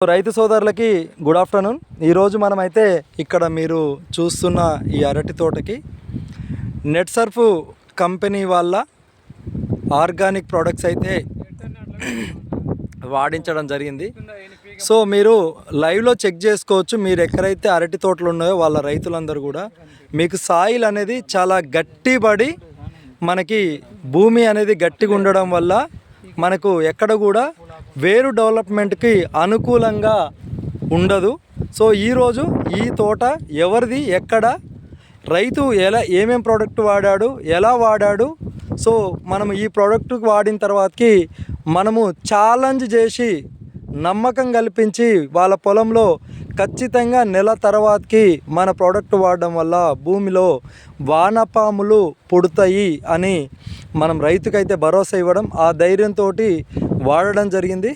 రైతు సోదరులకి good afternoon. ఈరోజు మనమైతే ఇక్కడ మీరు చూస్తున్న ఈ అరటి తోటకి నెట్ సర్ఫ్ కంపెనీ వాళ్ళ ఆర్గానిక్ ప్రోడక్ట్స్ అయితే వాడించడం జరిగింది. సో మీరు లైవ్లో చెక్ చేసుకోవచ్చు. మీరు ఎక్కడైతే అరటి తోటలు ఉన్నాయో వాళ్ళ రైతులందరూ కూడా మీకు సాయిల్ అనేది చాలా గట్టిపడి మనకి భూమి అనేది గట్టిగా ఉండడం వల్ల మనకు ఎక్కడ కూడా వేరు డెవలప్మెంట్కి అనుకూలంగా ఉండదు. సో ఈరోజు ఈ తోట ఎవరిది, ఎక్కడ, రైతు ఏమేం ప్రోడక్ట్ వాడాడు, ఎలా వాడాడు, సో మనం ఈ ప్రోడక్ట్ వాడిన తర్వాతకి మనము ఛాలెంజ్ చేసి నమ్మకం కల్పించి వాళ్ళ పొలంలో ఖచ్చితంగా నెల తర్వాతకి మన ప్రోడక్ట్ వాడడం వల్ల భూమిలో వానపాములు పుడతాయి అని మనం రైతుకైతే భరోసా ఇవ్వడం, ఆ ధైర్యంతో వాడడం జరిగింది.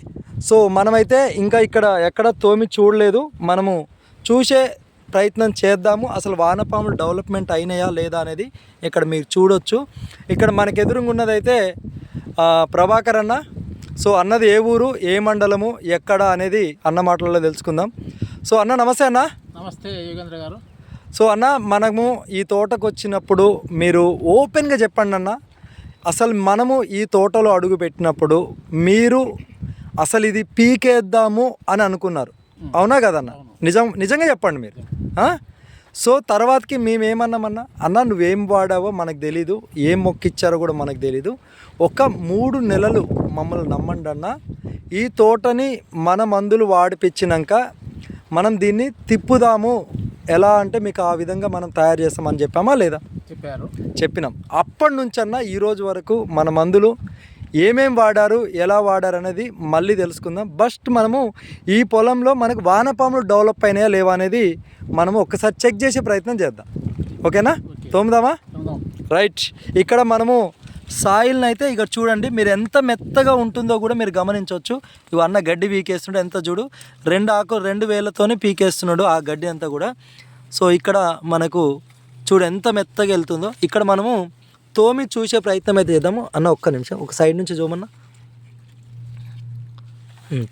సో మనమైతే ఇంకా ఇక్కడ ఎక్కడ తోమి చూడలేదు, మనము చూసే ప్రయత్నం చేద్దాము. అసలు వానపాములు డెవలప్మెంట్ అయినాయా లేదా అనేది ఇక్కడ మీరు చూడొచ్చు. ఇక్కడ మనకు ఎదురుగా ఉన్నదైతే ప్రభాకర్ అన్న. సో అన్నది ఏ ఊరు, ఏ మండలము, ఎక్కడ అనేది అన్న మాటలలో తెలుసుకుందాం. సో అన్న నమస్తే అన్న. నమస్తే యోగేంద్ర గారు. సో అన్న, మనము ఈ తోటకు వచ్చినప్పుడు మీరు ఓపెన్గా చెప్పండి అన్న, అసలు మనము ఈ తోటలో అడుగు పెట్టినప్పుడు మీరు అసలు ఇది పీకేద్దాము అని అనుకున్నారు, అవునా కదన్న? నిజంగా చెప్పండి మీరు. సో తర్వాతకి మేమేమన్నామన్నా, అన్న నువ్వేం వాడావో మనకు తెలీదు, ఏం మొక్కిచ్చారో కూడా మనకు తెలీదు, ఒక 3 నెలలు మమ్మల్ని నమ్మండి అన్న, ఈ తోటని మన మందులు వాడిపించినాక మనం దీన్ని తిప్పుదాము, ఎలా అంటే మీకు ఆ విధంగా మనం తయారు చేస్తామని చెప్పామా లేదా? చెప్పినాం. అప్పటి నుంచి అన్న ఈ రోజు వరకు మన మందులు ఏమేం వాడారు, ఎలా వాడారు అనేది మళ్ళీ తెలుసుకుందాం. ఫస్ట్ మనము ఈ పొలంలో మనకు వానపాములు డెవలప్ అయినాయా లేవా అనేది మనము ఒక్కసారి చెక్ చేసే ప్రయత్నం చేద్దాం. ఓకేనా? తోముదామా? రైట్. ఇక్కడ మనము సాయిల్ని అయితే ఇక్కడ చూడండి, మీరు ఎంత మెత్తగా ఉంటుందో కూడా మీరు గమనించవచ్చు. ఇవి అన్న గడ్డి పీకేస్తున్నాడు, ఎంత చూడు, 2 వేలతోనే పీకేస్తున్నాడు ఆ గడ్డి అంతా కూడా. సో ఇక్కడ మనకు చూడు ఎంత మెత్తగా వెళ్తుందో. ఇక్కడ మనము తోమి చూసే ప్రయత్నం అయితే చేద్దాము. అన్న ఒక్క నిమిషం, ఒక సైడ్ నుంచి చూమన్నా,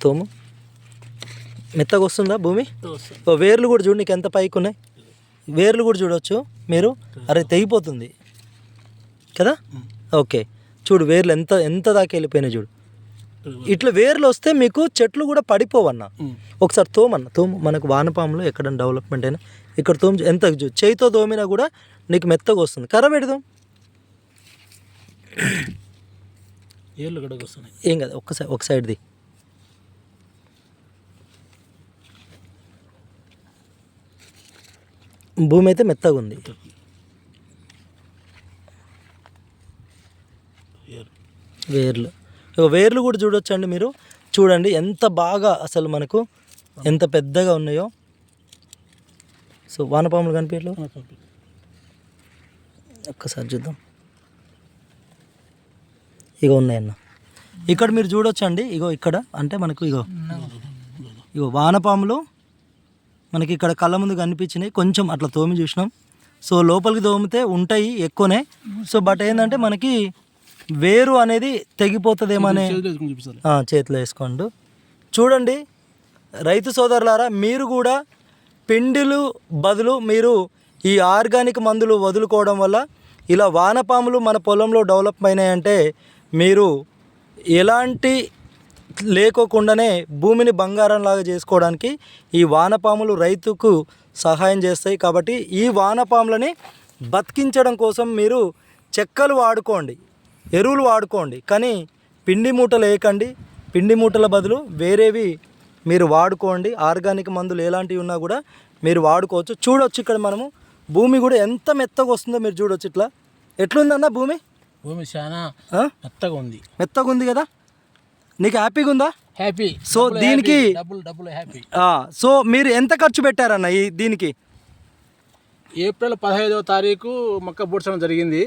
తోము. మెత్తగా వస్తుందా భూమి? వేర్లు కూడా చూడు, నీకు ఎంత పైకి ఉన్నాయి వేర్లు కూడా చూడవచ్చు మీరు. అరే తెగిపోతుంది కదా. ఓకే చూడు, వేర్లు ఎంత దాకా వెళ్ళిపోయినాయి చూడు. ఇట్లా వేర్లు వస్తే మీకు చెట్లు కూడా పడిపోవన్న. ఒకసారి తోము, మనకు వానపాములు ఎక్కడ డెవలప్మెంట్ అయినా ఇక్కడ తోము. ఎంత చేయితో తోమినా కూడా నీకు మెత్తగా వస్తుంది. కర్ర పెడదాం, ఏళ్ళు గడకు వస్తున్నాయి, ఏం కదా. ఒక సైడ్ది భూమి అయితే మెత్తగా ఉంది. వేర్లు కూడా చూడొచ్చండి మీరు. చూడండి ఎంత బాగా అసలు మనకు ఎంత పెద్దగా ఉన్నాయో. సో వానపాములు కనిపించలేదు, ఒక్కసారి చూద్దాం. ఇగో ఉన్నాయన్న, ఇక్కడ మీరు చూడొచ్చండి. ఇక్కడ అంటే మనకు ఇగో వానపాములు మనకి ఇక్కడ కళ్ళ ముందు కనిపించినాయి. కొంచెం అట్లా తోమి చూసినాం. సో లోపలికి తోమితే ఉంటాయి ఎక్కువనే. సో బట్ ఏంటంటే మనకి వేరు అనేది తెగిపోతుందేమనే చేతిలో వేసుకోండు. చూడండి రైతు సోదరులారా, మీరు కూడా పిండిలు బదులు మీరు ఈ ఆర్గానిక్ మందులు వదులుకోవడం వల్ల ఇలా వానపాములు మన పొలంలో డెవలప్ అయినాయంటే మీరు ఎలాంటి లేకోకుండానే భూమిని బంగారంలాగా చేసుకోవడానికి ఈ వానపాములు రైతుకు సహాయం చేస్తాయి. కాబట్టి ఈ వానపాములని బతికించడం కోసం మీరు చెక్కలు వాడుకోండి, ఎరువులు వాడుకోండి, కానీ పిండి మూటలు వేయకండి. పిండి మూటల బదులు వేరేవి మీరు వాడుకోండి. ఆర్గానిక్ మందులు ఎలాంటివి ఉన్నా కూడా మీరు వాడుకోవచ్చు. చూడొచ్చు ఇక్కడ మనము భూమి కూడా ఎంత మెత్తగా వస్తుందో మీరు చూడొచ్చు. ఇట్లా ఎట్లుందన్న భూమి చాలా మెత్తగా ఉంది కదా. నీకు హ్యాపీగా ఉందా? హ్యాపీ. సో దీనికి డబుల్ హ్యాపీ. సో మీరు ఎంత ఖర్చు పెట్టారన్న దీనికి? ఏప్రిల్ 15వ తారీఖు మొక్క పూడ్చడం జరిగింది.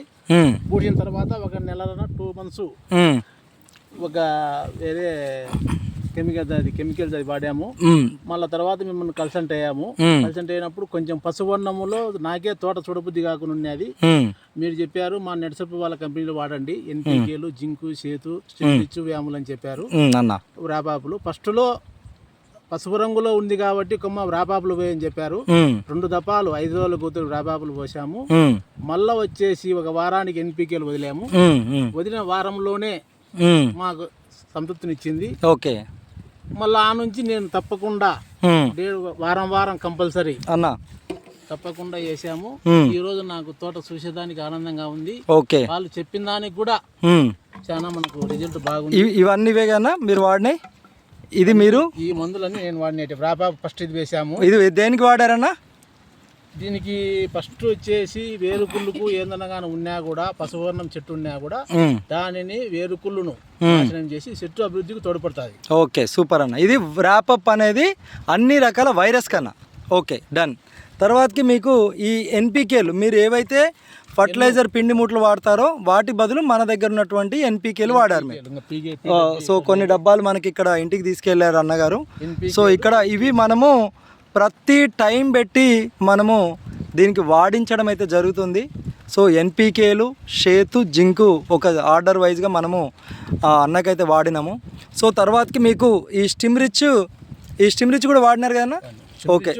పూడ్చిన తర్వాత ఒక నెల 2 months ఒక వేరే కెమికల్స్ అది వాడాము. మళ్ళీ తర్వాత మిమ్మల్ని కన్సల్ట్ అయ్యాము. కన్సల్ట్ అయినప్పుడు కొంచెం పసువర్ణములో నాకే తోట చూడబుద్ధి కాకుండా ఉన్నది. మీరు చెప్పారు మా నెట్సప్ వాళ్ళ కంపెనీలో వాడండి, ఎన్పీకేలు, జింకు, సేతు, వ్యాములు అని చెప్పారు. ర్యాపాపులు ఫస్ట్లో పసుపు రంగులో ఉంది కాబట్టి కొమ్మ వ్రాపాపులు పోయని చెప్పారు. 2 దపాలు 5 రోజుల కూతురు వ్రాపాపులు పోసాము. మళ్ళా వచ్చేసి ఒక వారానికి ఎన్పికేలు వదిలాము. వదిలిన వారంలోనే మాకు సంతృప్తినిచ్చింది. ఓకే, మళ్ళీ ఆ నుంచి నేను తప్పకుండా వారం కంపల్సరీ అన్న తప్పకుండా వేసాము. ఈ రోజు నాకు తోట చూసేదానికి ఆనందంగా ఉంది. ఓకే, వాళ్ళు చెప్పిన దానికి కూడా చాలా మనకు రిజల్ట్ బాగుంది. ఇవన్నీ వేగానా మీరు వాడినాయి? ఇది మీరు ఈ మందులన్నీ నేను వాడినట్టు వ్రాపా ఫస్ట్ ఇది వేసాము. ఇది దేనికి వాడారన్నా? దీనికి ఫస్ట్ వచ్చేసి వేరుకుళ్ళకు ఏందనగా ఉన్నా కూడా పశువర్ణం చెట్టు ఉన్నా కూడా దానిని వేరుకుళ్ళును నాశనం చేసి చెట్టు అభివృద్ధికి తోడ్పడుతుంది. ఓకే, సూపర్ అన్న. ఇది వ్రాపప్ అనేది అన్ని రకాల వైరస్ కన్నా. Okay, done. తర్వాతకి మీకు ఈ ఎన్పికేలు మీరు ఏవైతే ఫర్టిలైజర్ పిండి మూటలు వాడతారో వాటి బదులు మన దగ్గర ఉన్నటువంటి ఎన్పికేలు వాడారు మీరు. సో కొన్ని డబ్బాలు మనకి ఇక్కడ ఇంటికి తీసుకెళ్లారు అన్నగారు. సో ఇక్కడ ఇవి మనము ప్రతి టైం పెట్టి మనము దీనికి వాడించడం అయితే జరుగుతుంది. సో ఎన్పికేలు, షేతు, జింకు ఒక ఆర్డర్ వైజ్గా మనము అన్నకైతే వాడినాము. సో తర్వాతకి మీకు ఈ స్టిమ్రిచ్ కూడా వాడినారు కదా. ఓకే,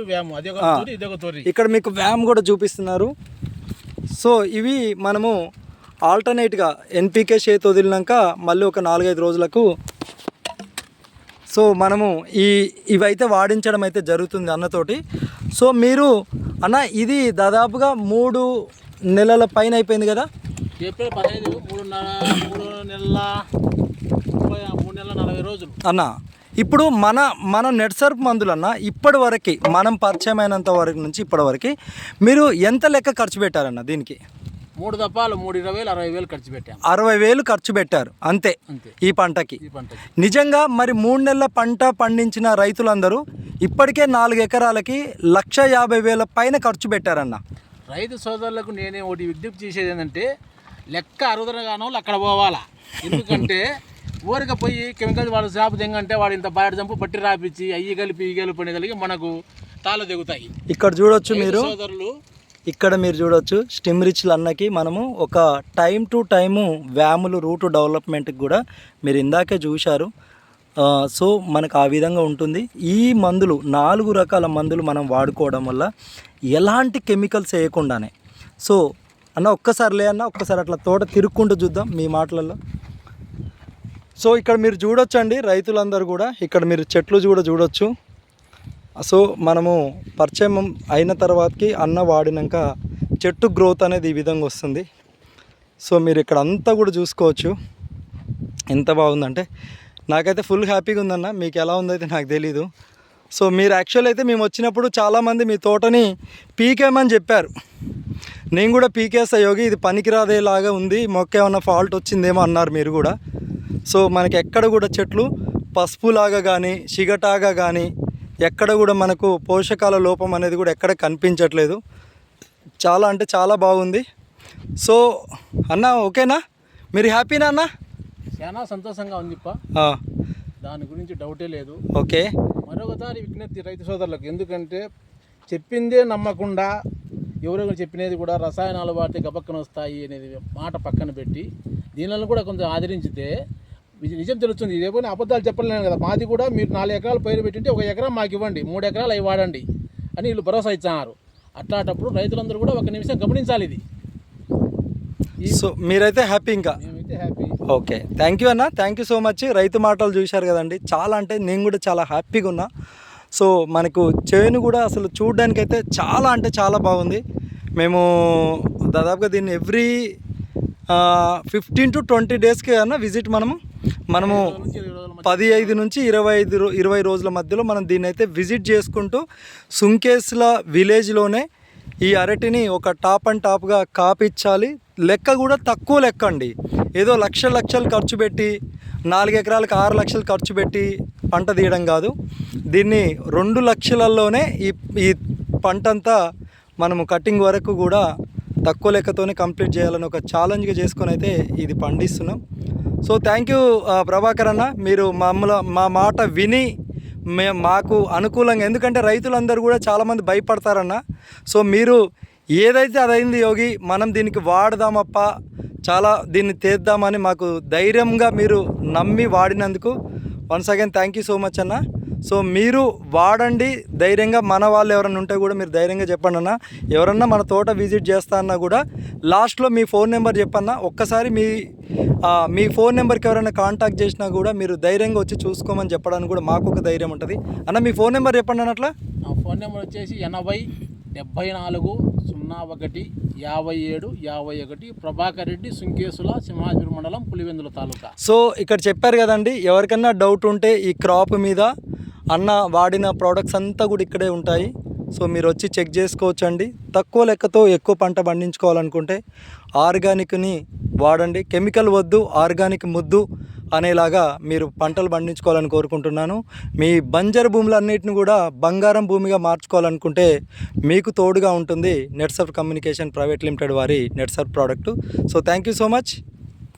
ఇక్కడ మీకు వ్యామ్ కూడా చూపిస్తున్నారు. సో ఇవి మనము ఆల్టర్నేట్గా ఎన్పికే షేతు వదిలినాక మళ్ళీ ఒక 4-5 రోజులకు సో మనము ఇవైతే వాడించడం అయితే జరుగుతుంది అన్నతోటి. సో మీరు అన్న ఇది దాదాపుగా 3 నెలల పైన అయిపోయింది కదా? ఏప్రిల్ 15 3 నెలల 40 రోజులు అన్న. ఇప్పుడు మన నెట్సర్ప్ మందులన్న ఇప్పటి వరకు మనం పరిచయం అయినంత వరకు నుంచి ఇప్పటి వరకు మీరు ఎంత లెక్క ఖర్చు పెట్టారన్న దీనికి? 3 దపాలు 3,20,000 60,000 ఖర్చు పెట్టాము. 60,000 ఖర్చు పెట్టారు అంతే ఈ పంటకి. నిజంగా మరి 3 నెలల పంట పండించిన రైతులందరూ ఇప్పటికే 4 ఎకరాలకి 1,50,000 పైన ఖర్చు పెట్టారన్న. రైతు సోదరులకు నేనే ఒకటి విజ్ఞప్తి చేసేది ఏంటంటే లెక్క అరుదనగానో అక్కడ పోవాలా. ఎందుకంటే ఊరిక పోయి కెమికల్ వాడు షాపు తెంగంటే వాడు ఇంత బయట జంపు పట్టి రాపించి అయ్యి కలిపి ఈ కలిపి అనేదానికి మనకు తాళ దిగుతాయి. ఇక్కడ చూడొచ్చు మీరు, సోదరులు ఇక్కడ మీరు చూడొచ్చు స్టిమ్రిచ్లు అన్నకి మనము ఒక టైం టు టైము వ్యాములు రూట్ డెవలప్మెంట్కి కూడా మీరు ఇందాకే చూశారు. సో మనకు ఆ విధంగా ఉంటుంది. ఈ మందులు 4 రకాల మందులు మనం వాడుకోవడం వల్ల ఎలాంటి కెమికల్స్ వేయకుండానే. సో అన్న ఒక్కసారి ఒక్కసారి అట్లా తోట తిరుక్కుంటూ చూద్దాం మీ మాటలలో. సో ఇక్కడ మీరు చూడొచ్చు అండి రైతులందరూ కూడా, ఇక్కడ మీరు చెట్లు కూడా చూడొచ్చు. సో మనము పరిచయం అయిన తర్వాతకి అన్న వాడినాక చెట్టు గ్రోత్ అనేది ఈ విధంగా వస్తుంది. సో మీరు ఇక్కడ అంతా కూడా చూసుకోవచ్చు ఎంత బాగుందంటే. నాకైతే ఫుల్ హ్యాపీగా ఉందన్న. మీకు ఎలా ఉందైతే నాకు తెలీదు. సో మీరు యాక్చువల్ అయితే మేము వచ్చినప్పుడు చాలామంది మీ తోటని పీకేమని చెప్పారు. నేను కూడా పీకేస్తా యోగి, ఇది పనికిరాదేలాగా ఉంది, మొక్క ఏమన్నా ఫాల్ట్ వచ్చిందేమో అన్నారు మీరు కూడా. సో మనకి ఎక్కడ కూడా చెట్లు పసుపులాగా కానీ చిగటాగా కానీ ఎక్కడ కూడా మనకు పోషకాల లోపం అనేది కూడా ఎక్కడ కనిపించట్లేదు. చాలా అంటే చాలా బాగుంది. సో అన్న ఓకేనా, మీరు హ్యాపీనా అన్న? చాలా సంతోషంగా ఉంది. దాని గురించి డౌటే లేదు. ఓకే, మరొకసారి విజ్ఞప్తి రైతు సోదరులకు, ఎందుకంటే చెప్పిందే నమ్మకుండా ఎవరో చెప్పినది కూడా రసాయనాలు వాడితే గబక్కన వస్తాయి అనేది మాట పక్కన పెట్టి దీనిని కూడా కొంచెం ఆదరించితే నిజం తెలుస్తుంది. ఇదేపోయినా అబద్ధాలు చెప్పలేను కదా. మాది కూడా మీరు 4 ఎకరాలు పైరు పెట్టింటే 1 ఎకరా మాకు ఇవ్వండి, 3 ఎకరాలు అవి వాడండి అని వీళ్ళు భరోసా ఇచ్చారు. అట్లాంటప్పుడు రైతులందరూ కూడా 1 నిమిషం గమనించాలి ఇది. సో మీరైతే హ్యాపీ? ఇంకా మేమైతే హ్యాపీ. ఓకే, థ్యాంక్ యూ అన్న, థ్యాంక్ యూ సో మచ్. రైతు మాటలు చూశారు కదండి, చాలా అంటే నేను కూడా చాలా హ్యాపీగా ఉన్నా. సో మనకు చేను కూడా అసలు చూడడానికైతే చాలా అంటే చాలా బాగుంది. మేము దాదాపుగా దీన్ని ఎవ్రీ 15 to 20 డేస్కి అన్న విజిట్ మనము 15 నుంచి 20 రోజుల మధ్యలో మనం దీన్ని అయితే విజిట్ చేసుకుంటూ సుంకేస్ల విలేజ్లోనే ఈ అరటిని ఒక టాప్ అండ్ టాప్గా కాపిచ్చాలి. లెక్క కూడా తక్కువ లెక్క అండి. ఏదో లక్షలు ఖర్చు పెట్టి 4 ఎకరాలకు 6 లక్షలు ఖర్చు పెట్టి పంట తీయడం కాదు. దీన్ని 2 లక్షలలోనే ఈ పంటంతా మనము కటింగ్ వరకు కూడా తక్కువ లెక్కతోనే కంప్లీట్ చేయాలని ఒక ఛాలెంజ్గా చేసుకొని అయితే ఇది పండిస్తున్నాం. సో థ్యాంక్ యూ ప్రభాకర్ అన్న, మీరు మా మాట విని మాకు అనుకూలంగా, ఎందుకంటే రైతులందరూ కూడా చాలామంది భయపడతారన్న. సో మీరు ఏదైతే అదైంది యోగి, మనం దీనికి వాడదామప్ప, చాలా దీన్ని తీద్దామని మాకు ధైర్యంగా మీరు నమ్మి వాడినందుకు once again thank you so much అన్న. సో మీరు వాడండి ధైర్యంగా. మన వాళ్ళు ఎవరైనా ఉంటే కూడా మీరు ధైర్యంగా చెప్పండి అన్న. ఎవరన్నా మన తోట విజిట్ చేస్తా అన్నా కూడా లాస్ట్లో మీ ఫోన్ నెంబర్ చెప్పన్నా. ఒక్కసారి మీ ఫోన్ నెంబర్కి ఎవరైనా కాంటాక్ట్ చేసినా కూడా మీరు ధైర్యంగా వచ్చి చూసుకోమని చెప్పడానికి కూడా మాకు ఒక ధైర్యం ఉంటుంది అన్న. మీ ఫోన్ నెంబర్ చెప్పండి అన్న. అట్లా నా ఫోన్ నెంబర్ వచ్చేసి 8074015751 ప్రభాకర్ రెడ్డి, సుంకేసుల, సింహాద్రి మండలం, పులివెందుల తాలూకా. సో ఇక్కడ చెప్పారు కదండి, ఎవరికన్నా డౌట్ ఉంటే ఈ క్రాప్ మీద అన్న వాడిన ప్రోడక్ట్స్ అంతా కూడా ఇక్కడే ఉంటాయి. సో మీరు వచ్చి చెక్ చేసుకోవచ్చండి. తక్కువ లెక్కతో ఎక్కువ పంట పండించుకోవాలనుకుంటే ఆర్గానిక్ని వాడండి. కెమికల్ వద్దు, ఆర్గానిక్ ముద్దు అనేలాగా మీరు పంటలు పండించుకోవాలని కోరుకుంటున్నాను. మీ బంజరు భూములన్నిటిని కూడా బంగారం భూమిగా మార్చుకోవాలనుకుంటే మీకు తోడుగా ఉంటుంది నెట్సర్ఫ్ కమ్యూనికేషన్ ప్రైవేట్ లిమిటెడ్ వారి Netsurf product. So thank you so much.